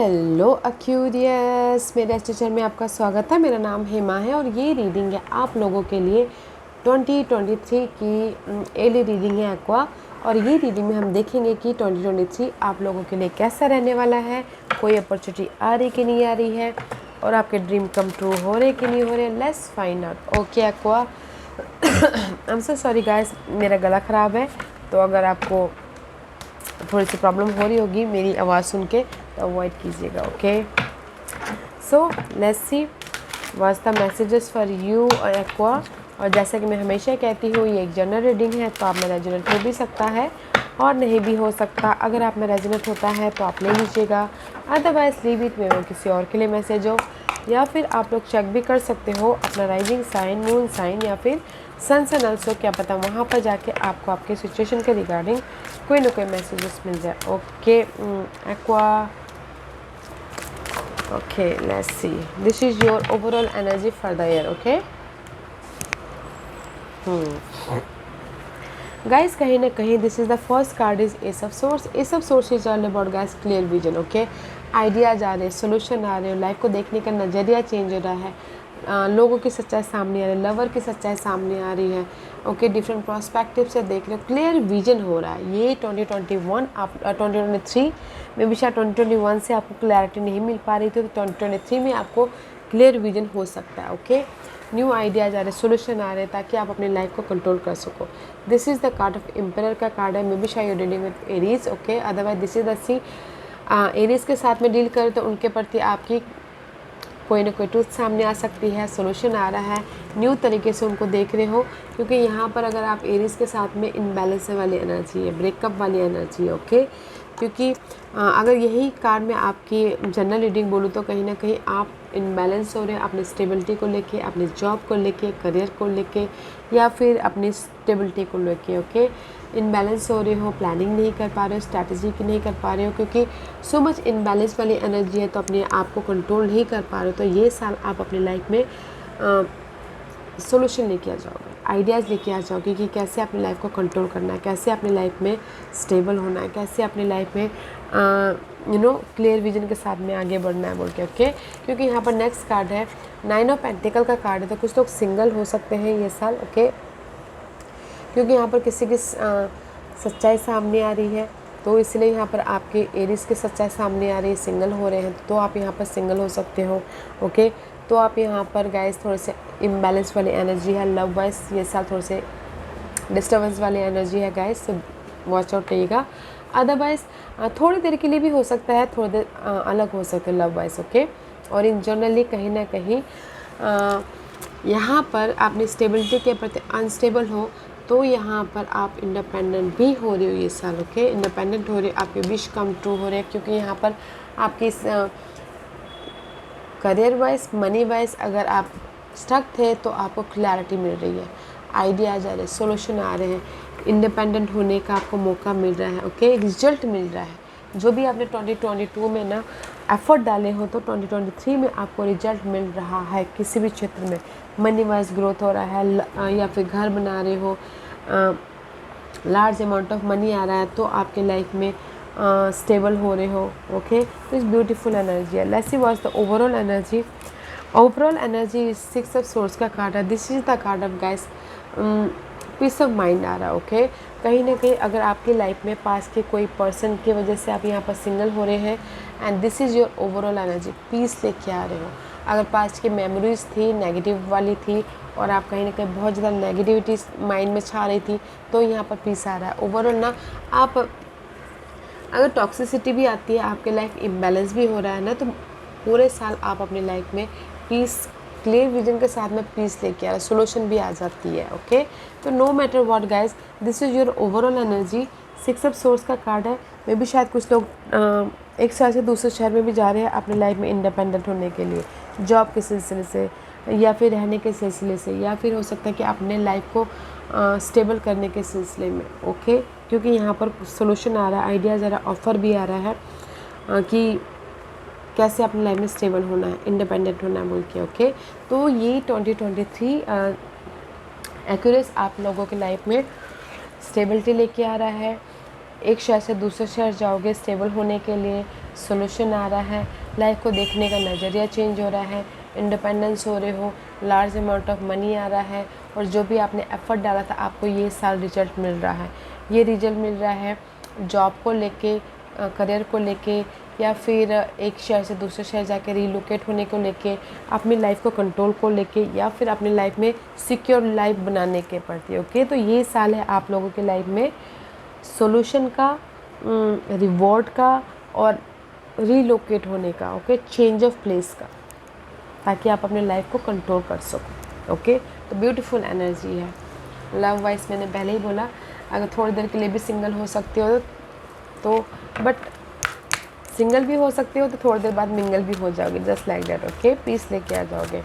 Hello अक्यूरियस, मेरे station में आपका स्वागत है। मेरा नाम हेमा है और ये रीडिंग है आप लोगों के लिए 2023 की एली रीडिंग है एक्वा। और ये रीडिंग में हम देखेंगे कि 2023 आप लोगों के लिए कैसा रहने वाला है, कोई अपॉर्चुनिटी आ रही कि नहीं आ रही है, और आपके ड्रीम कम ट्रू हो रहे कि नहीं हो रहे। Let's find out. Okay aqua, I am so sorry guys, मेरा गला ख़राब है, तो अगर आपको थोड़ी सी प्रॉब्लम हो रही होगी मेरी आवाज़ सुन के तो अवॉइड कीजिएगा। Okay, so let's see what's the messages for you aqua. और जैसा कि मैं हमेशा कहती हूँ, ये एक जनरल रीडिंग है, तो आप में रेजोनेट हो भी सकता है और नहीं भी हो सकता। अगर आप में रेजोनेट होता है तो आप ले लीजिएगा, अदरवाइज लीव इट में वो किसी और के लिए मैसेज हो। या फिर आप लोग चेक भी कर सकते हो अपना राइजिंग साइन, मून साइन या फिर सन से नल्सो, क्या पता वहाँ पर जाके आपको आपके सिचुएशन के रिगार्डिंग कोई ना कोई मैसेजेस मिल जाए। Okay aqua, okay let's see, this is your overall energy for the year. Okay guys, कहीं ना कहीं this is the first card is ace of swords. Ace of swords is all about guys clear vision. Okay, ideas आ रहे हैं, solution आ रहे हो, life को देखने का नज़रिया चेंज हो रहा है, लोगों की सच्चाई सामने आ रही है, लवर की सच्चाई सामने आ रही है। ओके, डिफरेंट पर्सपेक्टिव से देख रहे हो, क्लियर विजन हो रहा है। ये 2021 आप 2023 में भी शायद 2021 से आपको क्लैरिटी नहीं मिल पा रही थी, तो 2023 में आपको क्लियर विजन हो सकता है। ओके, न्यू आइडियाज आ रहे, सोल्यूशन आ रहे हैं ताकि आप अपनी लाइफ को कंट्रोल कर सको। This is the card of emperor का कार्ड है, मे बी शायद dealing with Aries. Okay, otherwise this is the sea, Aries के साथ में डील करें तो उनके प्रति आपकी कोई ना कोई ट्रूथ सामने आ सकती है, सोल्यूशन आ रहा है, न्यू तरीके से उनको देख रहे हो। क्योंकि यहाँ पर अगर आप एरीज के साथ में इनबैलेंस वाली एनर्जी है, ब्रेकअप वाली एनर्जी है। ओके, क्योंकि अगर यही कार्ड में आपकी जनरल रीडिंग बोलूँ तो कहीं ना कहीं आप इनबैलेंस हो रहे हैं अपनी स्टेबिलिटी को लेके, अपने जॉब को लेके, करियर को लेके, या फिर अपनी स्टेबिलिटी को लेके। ओके, इनबैलेंस हो रहे हो, प्लानिंग नहीं कर पा रहे हो, स्ट्रैटेजी की नहीं कर पा रहे हो, क्योंकि सो मच इनबैलेंस वाली एनर्जी है, तो अपने आप को कंट्रोल नहीं कर पा रहे हो। तो ये साल आप अपनी लाइफ में सोल्यूशन लेके आ जाओगे, आइडियाज़ लेके आ जाओगे कि कैसे अपनी लाइफ को कंट्रोल करना है, कैसे अपनी लाइफ में स्टेबल होना है, कैसे अपनी लाइफ में क्लियर विजन के साथ में आगे बढ़ना है बोल के। ओके, क्योंकि यहाँ पर नेक्स्ट कार्ड है 9 ऑफ पेंटिकल का कार्ड है, तो कुछ लोग सिंगल हो सकते हैं ये साल। ओके, क्योंकि यहाँ पर किसी की सच्चाई सामने आ रही है, तो इसलिए यहाँ पर आपके एरीज की सच्चाई सामने आ रही है, सिंगल हो रहे हैं, तो आप यहाँ पर सिंगल हो सकते हो। ओके, तो आप यहाँ पर गाइस थोड़े से इम्बैलेंस वाली एनर्जी है, लव वाइज ये साल थोड़े से डिस्टर्बेंस वाली एनर्जी है गाइस, तो वॉच आउट रहिएगा। अदरवाइज थोड़ी देर के लिए भी हो सकता है, थोड़ी देर अलग हो सकते हैं लव वाइज। ओके, और इन जनरली कहीं ना कहीं यहाँ पर आपने स्टेबिलिटी के प्रति अनस्टेबल हो, तो यहाँ पर आप इंडिपेंडेंट भी हो रहे हो ये साल। ओके, इंडिपेंडेंट हो रहे हो, आपके विश कम ट्रू हो रहे हैं, क्योंकि यहाँ पर आपकी करियर वाइज, मनी वाइज अगर आप स्टक थे तो आपको क्लैरिटी मिल रही है, आइडियाज आ रहे हैं, सोल्यूशन आ रहे हैं, इंडिपेंडेंट होने का आपको मौका मिल रहा है। ओके, रिजल्ट मिल रहा है, जो भी आपने 2022 में ना एफर्ट डाले हो, तो 2023 में आपको रिजल्ट मिल रहा है। किसी भी क्षेत्र में मनी वाइज ग्रोथ हो रहा है, या फिर घर बना रहे हो, लार्ज अमाउंट ऑफ मनी आ रहा है, तो आपके लाइफ में स्टेबल हो रहे हो। ओके, तो इस ब्यूटीफुल एनर्जी है। Let's see what's the overall energy. Overall energy 6 of source का कार्ड है, this is the card of guys peace of mind आ रहा है। ओके, कहीं ना कहीं अगर आपकी लाइफ में पास के कोई पर्सन की वजह से आप यहाँ पर सिंगल हो रहे हैं, and this is your overall energy, peace लेके आ रहे हो। अगर पास्ट की मेमोरीज थी नेगेटिव वाली थी और आप कहीं ना कहीं बहुत ज़्यादा नेगेटिविटी माइंड में छा रही थी, तो यहाँ पर पीस आ रहा है। ओवरऑल ना आप अगर टॉक्सिसिटी भी आती है, आपके लाइफ इम्बैलेंस भी हो रहा है ना, तो पूरे साल आप अपनी लाइफ में पीस, क्लियर विजन के साथ में पीस लेके आ रहे, सोल्यूशन भी आ जाती है। ओके, तो no matter what guys, this is your overall energy. 6 of source का कार्ड है, मे भी शायद कुछ लोग एक शहर से दूसरे शहर में भी जा रहे हैं अपनी लाइफ में इंडिपेंडेंट होने के लिए, जॉब के सिलसिले से, या फिर रहने के सिलसिले से, या फिर हो सकता है कि अपने लाइफ को स्टेबल करने के सिलसिले में। ओके, क्योंकि यहाँ पर सोल्यूशन आ रहा है, आइडियाज़ आ रहा है, ऑफ़र भी आ रहा है कि कैसे अपनी लाइफ में स्टेबल होना है, इंडिपेंडेंट होना है बोल के। ओके, तो ये 2023 एक्यूरेस आप लोगों की लाइफ में स्टेबिलिटी लेके आ रहा है। एक शहर से दूसरे शहर जाओगे स्टेबल होने के लिए, सोल्यूशन आ रहा है, लाइफ को देखने का नज़रिया चेंज हो रहा है, इंडिपेंडेंस हो रहे हो, लार्ज अमाउंट ऑफ मनी आ रहा है, और जो भी आपने एफर्ट डाला था आपको ये साल रिजल्ट मिल रहा है। ये रिजल्ट मिल रहा है जॉब को लेके, करियर को लेके, या फिर एक शहर से दूसरे शहर जाके रीलोकेट होने को लेके, अपनी लाइफ को कंट्रोल को लेके, या फिर अपनी लाइफ में सिक्योर लाइफ बनाने के प्रति। ओके, तो ये साल है आप लोगों के लाइफ में सॉल्यूशन का, रिवॉर्ड का, और रीलोकेट होने का। ओके, चेंज ऑफ प्लेस का, ताकि आप अपने लाइफ को कंट्रोल कर सको। ओके, तो ब्यूटीफुल एनर्जी है। लव वाइज मैंने पहले ही बोला, अगर थोड़ी देर के लिए भी सिंगल हो सकते हो तो, बट सिंगल भी हो सकते हो तो थोड़ी देर बाद मिंगल भी हो जाओगे, just like that. Okay, peace लेके आ जाओगे।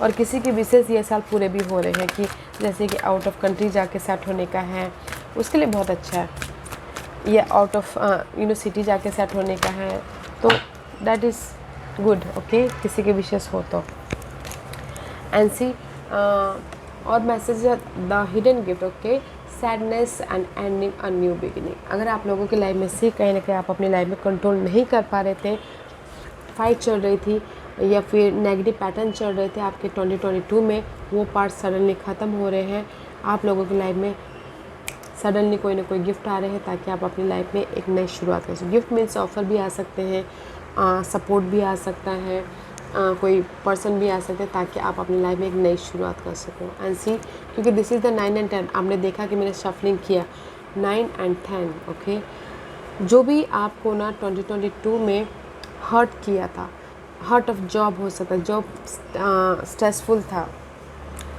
और किसी के विशेष ये साल पूरे भी हो रहे हैं कि जैसे कि आउट ऑफ कंट्री जाके सेट होने का है, उसके लिए बहुत अच्छा है। या आउट ऑफ यूनिवर्सिटी जाके सेट होने का है, तो दैट इज़ गुड। ओके, किसी के विशेष हो तो। एंड सी और message the hidden gift. Okay, sadness and ending a new beginning. अगर आप लोगों की लाइफ में से कहीं ना कहीं आप अपनी लाइफ में कंट्रोल नहीं कर पा रहे थे, फाइट चल रही थी, या फिर नेगेटिव पैटर्न चल रहे थे आपके 2022 में, वो पार्ट सडनली ख़त्म हो रहे हैं। आप लोगों की लाइफ में सडनली कोई ना कोई गिफ्ट आ रहे हैं, ताकि आप अपनी लाइफ में एक नई शुरुआत कर सकें। गिफ्ट मीन्स ऑफ़र भी आ सकते हैं, सपोर्ट भी आ सकता है, कोई पर्सन भी आ सकते हैं, ताकि आप अपनी लाइफ में एक नई शुरुआत कर सको। एंड सी, क्योंकि दिस इज़ द 9 एंड 10, आपने देखा कि मैंने शफलिंग किया 9 एंड 10। ओके, जो भी आपको ना 2022 में हर्ट किया था, हर्ट ऑफ जॉब हो सकता है, जॉब स्ट्रेसफुल था,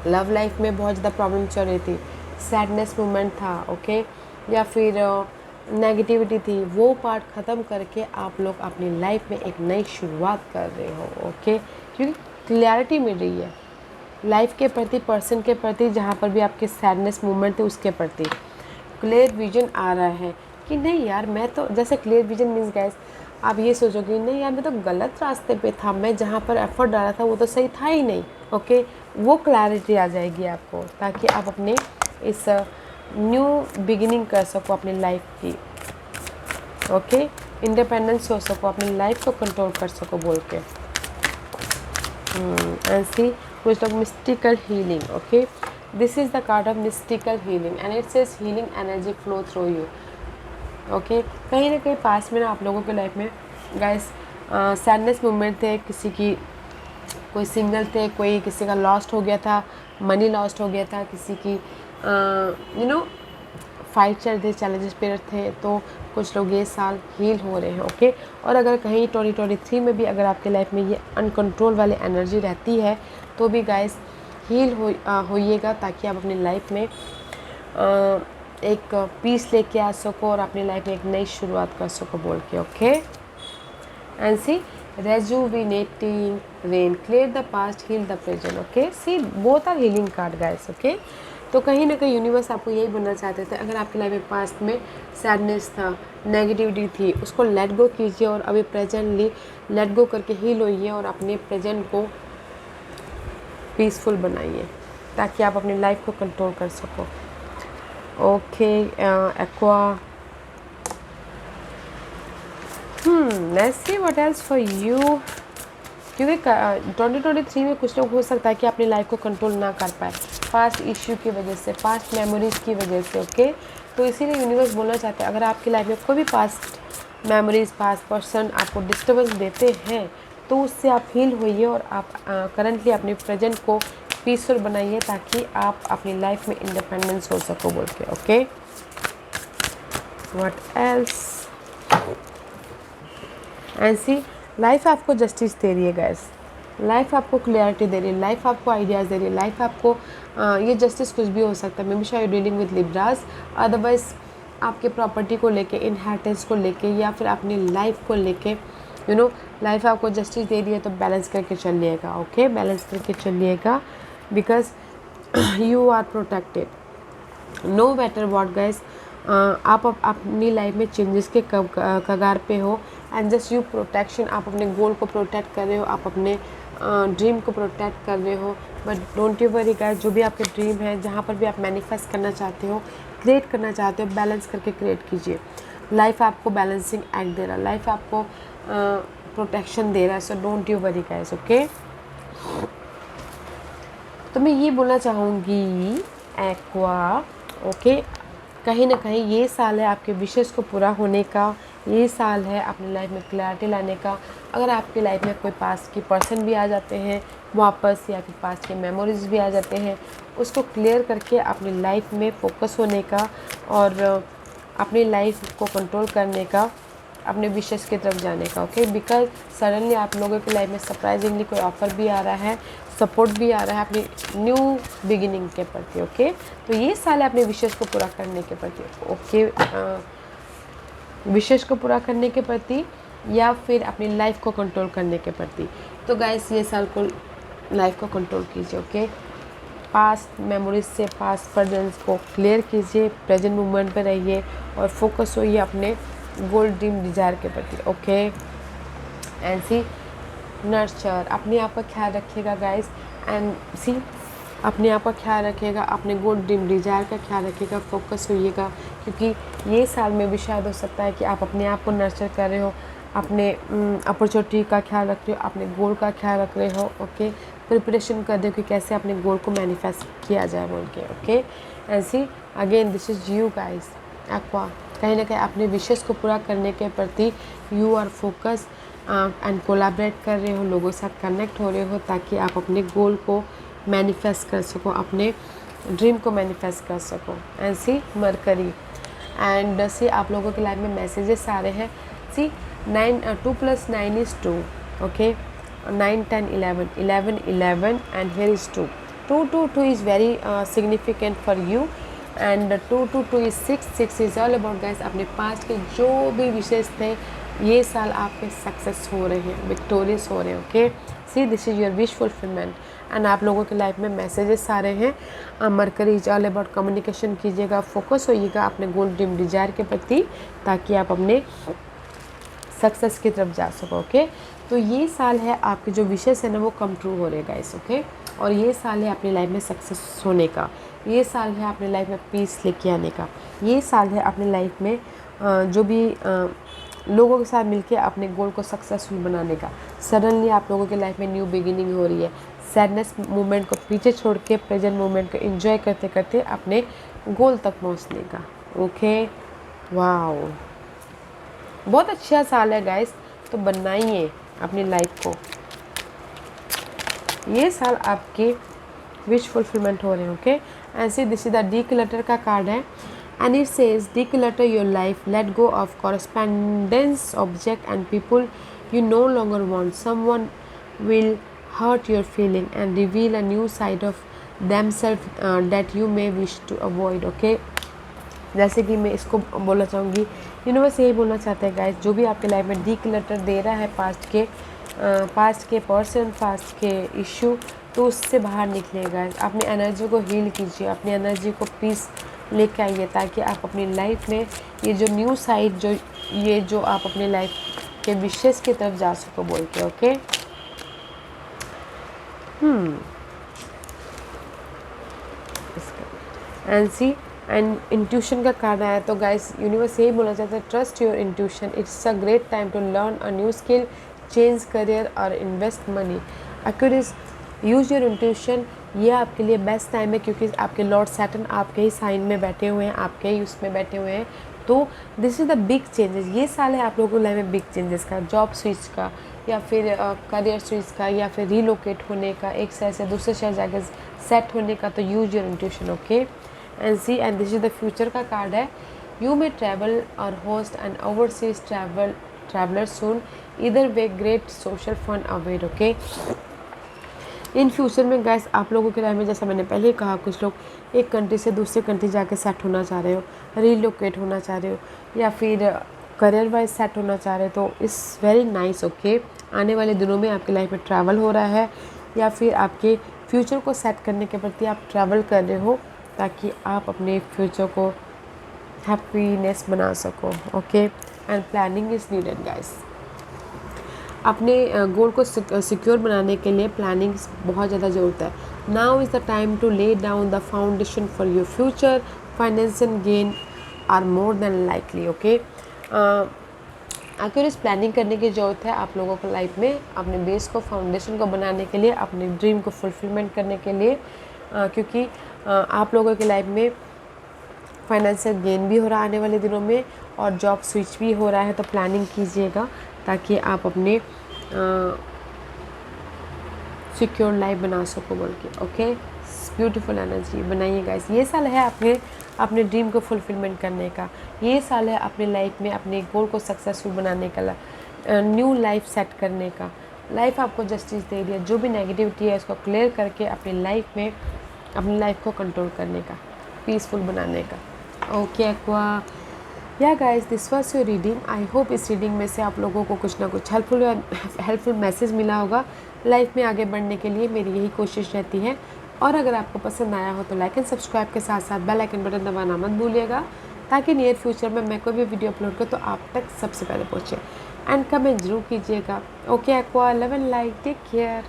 लव लाइफ में बहुत ज़्यादा प्रॉब्लम चल रही थी, सैडनेस मोमेंट था, ओके, या फिर नेगेटिविटी थी, वो पार्ट ख़त्म करके आप लोग अपनी लाइफ में एक नई शुरुआत कर रहे हो। ओके, क्योंकि क्लैरिटी मिल रही है लाइफ के प्रति, पर्सन के प्रति, जहाँ पर भी आपके सैडनेस मोमेंट थे उसके प्रति क्लियर विजन आ रहा है कि नहीं यार, मैं तो, जैसे क्लियर विजन मीन्स गाइस, आप ये सोचोगे नहीं यार मैं तो गलत रास्ते पे था, मैं जहाँ पर एफर्ट डाला था वो तो सही था ही नहीं। ओके, वो क्लैरिटी आ जाएगी आपको, ताकि आप अपने इस न्यू बिगिनिंग कर सको अपनी लाइफ की। ओके, इंडिपेंडेंस हो सको, अपनी लाइफ को कंट्रोल कर सको बोल के। एंड सी, कुछ लोग mystical healing. Okay, this is the card of mystical healing and it says healing energy flow through you. Okay, कहीं ना कहीं पास में ना आप लोगों के लाइफ में गाइस सैडनेस मोमेंट थे, किसी की, कोई सिंगल थे, कोई किसी का लॉस्ट हो गया था, मनी लॉस्ट हो गया था, किसी की फाइट चल रहे, चैलेंजेस पीरियड थे, तो कुछ लोग ये साल हील हो रहे हैं। ओके, और अगर कहीं 2023 में भी अगर आपके लाइफ में ये अनकंट्रोल वाली एनर्जी रहती है तो भी गाइस हील होइएगा, ताकि आप अपनी लाइफ में एक पीस लेके आ सको और अपनी लाइफ में एक नई शुरुआत कर सको बोल के। Okay, and see, rejuvenating rain, clear the past, heal the present. Okay, see both are healing card guys. Okay, तो कहीं ना कहीं यूनिवर्स आपको यही बोलना चाहते थे, अगर आपकी लाइफ में पास्ट में सैडनेस था, नेगेटिविटी थी, उसको लेट गो कीजिए और अभी प्रेजेंटली लेट गो करके हील होइए और अपने प्रेजेंट को पीसफुल बनाइए, ताकि आप अपनी लाइफ को कंट्रोल कर सको। Okay, aqua, let's see what else for you. क्योंकि 2023 में कुछ लोग हो सकता है कि अपनी लाइफ को कंट्रोल ना कर पाए, पास्ट इश्यू की वजह से, पास्ट मेमोरीज़ की वजह से। ओके, तो इसीलिए यूनिवर्स बोलना चाहते हैं, अगर आपकी लाइफ में कोई भी पास्ट मेमोरीज़, पास्ट पर्सन आपको डिस्टर्बेंस देते हैं, तो उससे आप हील होइए और आप करंटली अपने प्रेजेंट को पीसफुल बनाइए, ताकि आप अपनी लाइफ में इंडिपेंडेंस हो सको बोल के। Okay, what else, and see, life आपको जस्टिस दे रही है गाइस, लाइफ आपको क्लियरिटी दे रही है, लाइफ आपको आइडियाज़ दे रही है, लाइफ आपको ये जस्टिस कुछ भी हो सकता है। मे बी शायद डीलिंग विद लिब्रास, अदरवाइज आपके प्रॉपर्टी को लेके, इनहेरिटेंस को लेके, या फिर अपनी लाइफ को लेके, लाइफ आपको जस्टिस दे रही है, तो बैलेंस करके चलिएगा। ओके, बैलेंस करके चलिएगा, because you are protected no matter what guys. आप अपनी लाइफ में चेंजेस के कगार पे हो, एंड जस्ट यू प्रोटेक्शन, आप अपने गोल को प्रोटेक्ट कर रहे हो, आप अपने ड्रीम को प्रोटेक्ट कर रहे हो। But don't you worry guys, जो भी आपके ड्रीम है, जहाँ पर भी आप मैनिफेस्ट करना चाहते हो, क्रिएट करना चाहते हो, बैलेंस करके क्रिएट कीजिए। लाइफ आपको बैलेंसिंग एक्ट दे रहा है, लाइफ आपको प्रोटेक्शन दे रहा है। So don't you worry guys, okay. तो मैं ये बोलना चाहूँगी एक्वा, ओके, कहीं ना कहीं ये साल है आपके विशेष को पूरा होने का, ये साल है अपनी लाइफ में क्लैरिटी लाने का। अगर आपकी लाइफ में कोई पास की पर्सन भी आ जाते हैं वापस, या फिर पास के मेमोरीज भी आ जाते हैं, उसको क्लियर करके अपनी लाइफ में फोकस होने का और अपनी लाइफ को कंट्रोल करने का, अपने विशेष की तरफ जाने का, ओके। बिकॉज सडनली आप लोगों की लाइफ में सरप्राइजिंगली कोई ऑफर भी आ रहा है, सपोर्ट भी आ रहा है अपनी न्यू बिगिनिंग के प्रति, ओके। तो ये साल है अपने विशेष को पूरा करने के प्रति, ओके, विशेष को पूरा करने के प्रति या फिर अपनी लाइफ को कंट्रोल करने के प्रति। तो गाइस ये साल को लाइफ को कंट्रोल कीजिए, ओके। पास्ट मेमोरीज से पास्ट प्रेजेंस को क्लियर कीजिए, प्रेजेंट मोमेंट पे रहिए और फोकस होइए अपने गोल ड्रीम डिज़ायर के प्रति, ओके। एंड सी नर्चर, अपने आप का ख्याल रखिएगा गाइस, एंड सी अपने आप का ख्याल रखिएगा, अपने गोल ड्रीम डिज़ायर का ख्याल रखिएगा, फोकस होइएगा, क्योंकि ये साल में भी शायद हो सकता है कि आप अपने आप को नर्चर कर रहे हो, अपने अपॉर्चुनिटी का ख्याल रख रहे हो, अपने गोल का ख्याल रख रहे हो, ओके। प्रिपरेशन कर दे कि कैसे अपने गोल को मैनिफेस्ट किया जाए बोल के, okay. And see again this is you guys aqua, कहीं ना कहीं अपने विशेष को पूरा करने के प्रति you are focus and collaborate कर रहे हो, लोगों के साथ कनेक्ट हो रहे हो ताकि आप अपने गोल को मैनिफेस्ट कर सको, अपने ड्रीम को मैनिफेस्ट कर सको। एंड सी मरकरी, एंड सी आप लोगों की लाइफ में मैसेजेस आ रहे हैं। सी 2 + 9 is 2, okay. 9, 10, 11, 11, 11 and here is 2. 2, 2, 2 is very significant for you and 2, 2, 2 is 6. 6 is all about guys अपने पास्ट के जो भी विशेष थे ये साल आपके सक्सेस हो रहे हैं, विक्टोरियस हो रहे हैं, okay. See this is your wish fulfilment and आप लोगों की लाइफ में मैसेजेस आ रहे हैं। Mercury is all about communication कीजिएगा, फोकस होइएगा अपने गोल ड्रीम डिज़ायर के प्रति ताकि आप अपने सक्सेस की तरफ जा सको, ओके। तो ये साल है आपके जो विशेष है ना वो कम ट्रू हो रहे गाइस, ओके। और ये साल है अपनी लाइफ में सक्सेस होने का, ये साल है अपनी लाइफ में पीस लेके आने का, ये साल है अपनी लाइफ में जो भी लोगों के साथ मिलके अपने गोल को सक्सेसफुल बनाने का। सडनली आप लोगों के लाइफ में न्यू बिगिनिंग हो रही है, सैडनेस मोमेंट को पीछे छोड़ के प्रेजेंट मोमेंट को एंजॉय करते करते अपने गोल तक पहुंचने का, ओके। वाओ, बहुत अच्छा साल है गाइस, तो बनाइए अपनी लाइफ को, ये साल आपके विश फुलफिलमेंट हो रहे हैं, okay. And C this is the declutter का कार्ड है and it says declutter your life, let go of correspondence object and people you no longer want. Someone will hurt your feeling and reveal a new side of themselves that you may wish to avoid, okay। जैसे कि मैं इसको बोलना चाहूँगी, universe यही बोलना चाहते हैं गाइस, जो भी आपके लाइफ में डीक्लटर दे रहा है पास्ट के पर्सन, पास्ट के इशू, तो उससे बाहर निकलिए गाइस। अपनी एनर्जी को हील कीजिए, अपनी एनर्जी को पीस लेके आइए ताकि आप अपनी लाइफ में ये जो न्यू साइड जो आप अपनी लाइफ के विशेष की तरफ जा सको बोल के, okay. And see and intuition का कार्ड आया, तो गाइस यूनिवर्स यही बोलना चाहता है, trust your intuition, it's a great time to learn a new skill, change career और invest money. Accurate use your intuition, ये आपके लिए बेस्ट टाइम है क्योंकि आपके लॉर्ड सैटर्न आपके ही साइन में बैठे हुए हैं, आपके ही उसमें बैठे हुए हैं। तो this is the big changes, ये साल है आप लोगों को लाइफ में बिग चेंजेस का, जॉब स्विच का या फिर करियर स्विच का या फिर रीलोकेट होने का, एक शहर से दूसरे शहर जाकर सेट होने का। तो use your intuition, okay. And see and this is the future का कार्ड है, you may travel or host and overseas traveller soon, either way great social fun await, okay. In future में guys आप लोगों के life में, जैसा मैंने पहले कहा, कुछ लोग एक कंट्री से दूसरे कंट्री जाके सेट होना चाह रहे हो, रीलोकेट होना चाह रहे हो या फिर करियर वाइज सेट होना चाह रहे हो, तो इट्स वेरी नाइस, ओके। आने वाले दिनों में आपकी लाइफ में ट्रैवल हो रहा है या फिर आपके फ्यूचर को सेट करने के प्रति आप ट्रैवल कर रहे हो ताकि आप अपने फ्यूचर को हैप्पीनेस बना सको, okay. And planning is needed guys, अपने गोल को सिक्योर बनाने के लिए प्लानिंग बहुत ज़्यादा ज़रूरत है। Now is the time to lay down the foundation for your future, financial gain are more than likely, okay. Accurate planning करने की ज़रूरत है आप लोगों को लाइफ में, अपने बेस को, फाउंडेशन को बनाने के लिए, अपने ड्रीम को फुलफिलमेंट करने के लिए, क्योंकि आप लोगों की लाइफ में फाइनेंशियल गेन भी हो रहा है आने वाले दिनों में और जॉब स्विच भी हो रहा है। तो प्लानिंग कीजिएगा ताकि आप अपने सिक्योर लाइफ बना सको बोल के। ओके, ब्यूटीफुल एनर्जी बनाइए गाइस। ये साल है अपने ड्रीम को फुलफिलमेंट करने का, ये साल है अपने लाइफ में अपने गोल को सक्सेसफुल बनाने का, न्यू लाइफ सेट करने का। लाइफ आपको जस्टिस दे रही है, जो भी नेगेटिविटी है उसको क्लियर करके अपनी लाइफ में अपनी लाइफ को कंट्रोल करने का, पीसफुल बनाने का। ओके एक्वा, या guys this was your reading. I hope इस रीडिंग में से आप लोगों को कुछ ना कुछ हेल्पफुल मैसेज मिला होगा। लाइफ में आगे बढ़ने के लिए मेरी यही कोशिश रहती है। और अगर आपको पसंद आया हो तो लाइक एंड सब्सक्राइब के साथ साथ बेल आइकन बटन दबाना मत भूलिएगा, ताकि नियर फ्यूचर में मैं कोई भी वीडियो अपलोड करूँ तो आप तक सबसे पहले पहुँचे। एंड कमेंट जरूर कीजिएगा। Okay aqua, love and like, take care.